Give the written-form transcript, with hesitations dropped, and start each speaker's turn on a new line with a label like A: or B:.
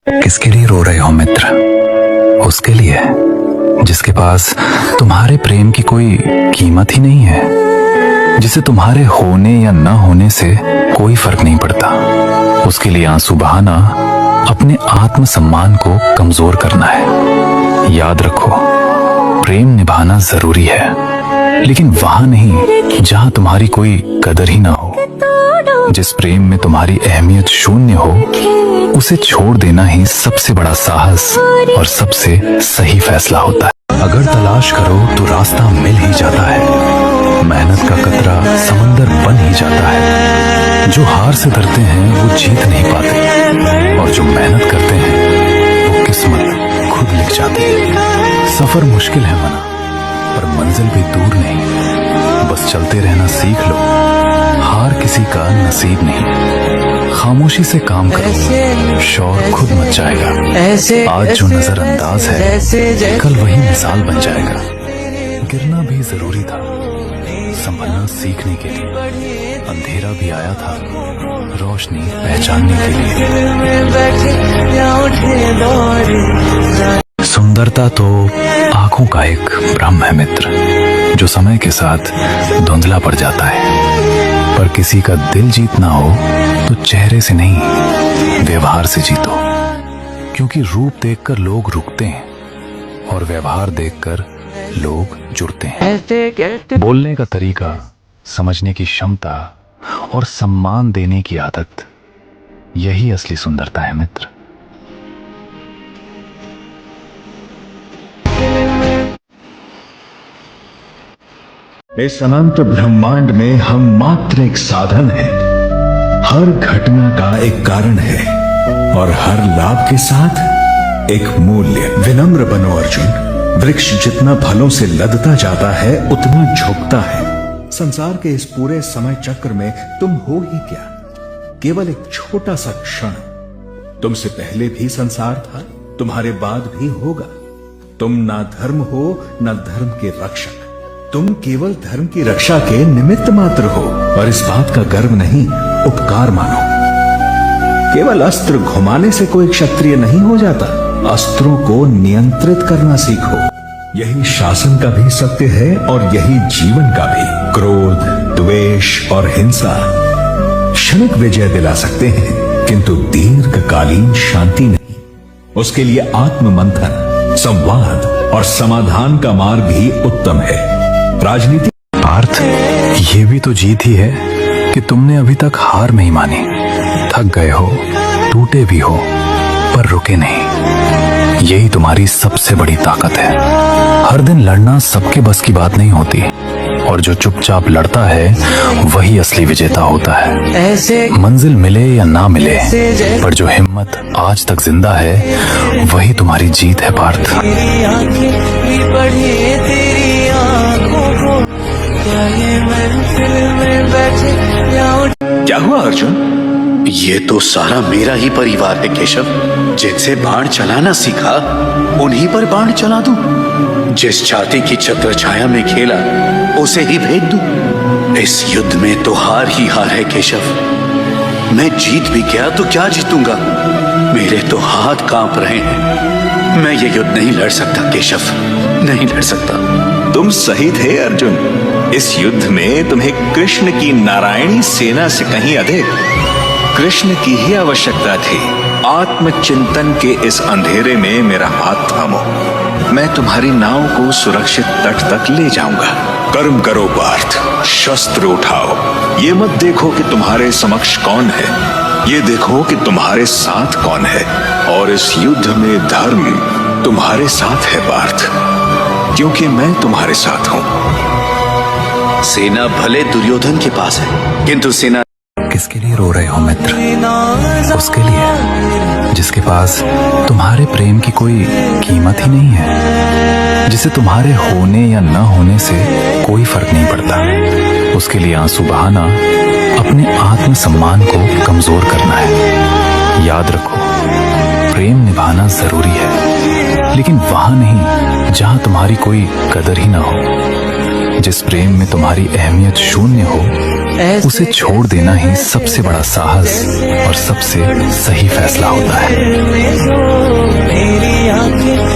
A: किसके लिए रो रहे हो मित्र? उसके लिए जिसके पास तुम्हारे प्रेम की कोई कीमत ही नहीं है, जिसे तुम्हारे होने या न होने से कोई फर्क नहीं पड़ता। उसके लिए आंसू बहाना अपने आत्मसम्मान को कमजोर करना है। याद रखो, प्रेम निभाना जरूरी है, लेकिन वहां नहीं जहां तुम्हारी कोई कदर ही ना हो। जिस प्रेम में तुम्हारी अहमियत शून्य हो, उसे छोड़ देना ही सबसे बड़ा साहस और सबसे सही फैसला होता है। अगर तलाश करो तो रास्ता मिल ही जाता है। मेहनत का कतरा समंदर बन ही जाता है। जो हार से डरते हैं वो जीत नहीं पाते, और जो मेहनत करते हैं वो किस्मत खुद लिख जाती है। सफर मुश्किल है मना, पर मंजिल भी दूर नहीं। बस चलते रहना सीख लो। हार किसी का नसीब नहीं। खामोशी से काम करो, शौर खुद मच जाएगा। आज जो नजरअंदाज है, कल वही मिसाल बन जाएगा। गिरना भी जरूरी था, संभलना सीखने के लिए। अंधेरा भी आया था, रोशनी पहचानने के लिए। सुंदरता तो आंखों का एक भ्रम है मित्र, जो समय के साथ धुंधला पड़ जाता है। पर किसी का दिल जीतना हो तो चेहरे से नहीं, व्यवहार से जीतो। क्योंकि रूप देखकर लोग रुकते हैं, और व्यवहार देखकर लोग जुड़ते हैं। बोलने का तरीका, समझने की क्षमता और सम्मान देने की आदत, यही असली सुंदरता है मित्र।
B: इस अनंत ब्रह्मांड में हम मात्र एक साधन हैं। हर घटना का एक कारण है, और हर लाभ के साथ एक मूल्य। विनम्र बनो अर्जुन। वृक्ष जितना फलों से लदता जाता है, उतना झुकता है। संसार के इस पूरे समय चक्र में तुम हो ही क्या? केवल एक छोटा सा क्षण। तुमसे पहले भी संसार था, तुम्हारे बाद भी होगा। तुम ना धर्म हो, ना धर्म के रक्षक। तुम केवल धर्म की रक्षा के निमित्त मात्र हो, और इस बात का गर्व नहीं, उपकार मानो। केवल अस्त्र घुमाने से कोई क्षत्रिय नहीं हो जाता। अस्त्रों को नियंत्रित करना सीखो। यही शासन का भी सत्य है, और यही जीवन का भी। क्रोध, द्वेष और हिंसा क्षणिक विजय दिला सकते हैं, किंतु दीर्घकालीन शांति नहीं। उसके लिए आत्म मंथन, संवाद और समाधान का मार्ग भी उत्तम है। राजनीति
A: पार्थ, ये भी तो जीत ही है कि तुमने अभी तक हार नहीं मानी। थक गए हो, टूटे भी हो, पर रुके नहीं। यही तुम्हारी सबसे बड़ी ताकत है। हर दिन लड़ना सबके बस की बात नहीं होती, और जो चुपचाप लड़ता है वही असली विजेता होता है। मंजिल मिले या ना मिले, पर जो हिम्मत आज तक जिंदा है वही तुम्हारी जीत है पार्थ।
C: क्या हुआ अर्जुन? ये तो सारा मेरा ही परिवार है केशव। जिनसे बाण चलाना सीखा, उन्हीं पर बाण चला दूं। जिस छाती की छत्र छाया में खेला, उसे ही भेज दूं। इस युद्ध में तो हार ही हार है केशव। मैं जीत भी गया तो क्या जीतूंगा? मेरे तो हाथ कांप रहे हैं। मैं ये युद्ध नहीं लड़ सकता केशव, नहीं लड़ सकता।
D: तुम सही थे अर्जुन। इस युद्ध में तुम्हें कृष्ण की नारायणी सेना से कहीं अधिक कृष्ण की ही आवश्यकता थी। आत्मचिंतन के इस अंधेरे में मेरा हाथ थामो। मैं तुम्हारी नाव को सुरक्षित तट तक ले जाऊंगा। कर्म करो पार्थ, शस्त्र उठाओ। ये मत देखो कि तुम्हारे समक्ष कौन है, ये देखो कि तुम्हारे साथ कौन है। और इस युद्ध में धर्म तुम्हारे साथ है पार्थ, क्योंकि मैं तुम्हारे साथ हूं।
C: सेना भले दुर्योधन के पास है, किंतु सेना
A: किसके लिए रो रहे हो मित्र? उसके लिए जिसके पास तुम्हारे प्रेम की कोई कीमत ही नहीं है, जिसे तुम्हारे होने या न होने से कोई फर्क नहीं पड़ता। उसके लिए आंसू बहाना अपने आत्मसम्मान को कमजोर करना है। याद रखो, प्रेम निभाना जरूरी है, लेकिन वहां नहीं जहां तुम्हारी कोई कदर ही ना हो। जिस प्रेम में तुम्हारी अहमियत शून्य हो, उसे छोड़ देना ही सबसे बड़ा साहस और सबसे सही फैसला होता है।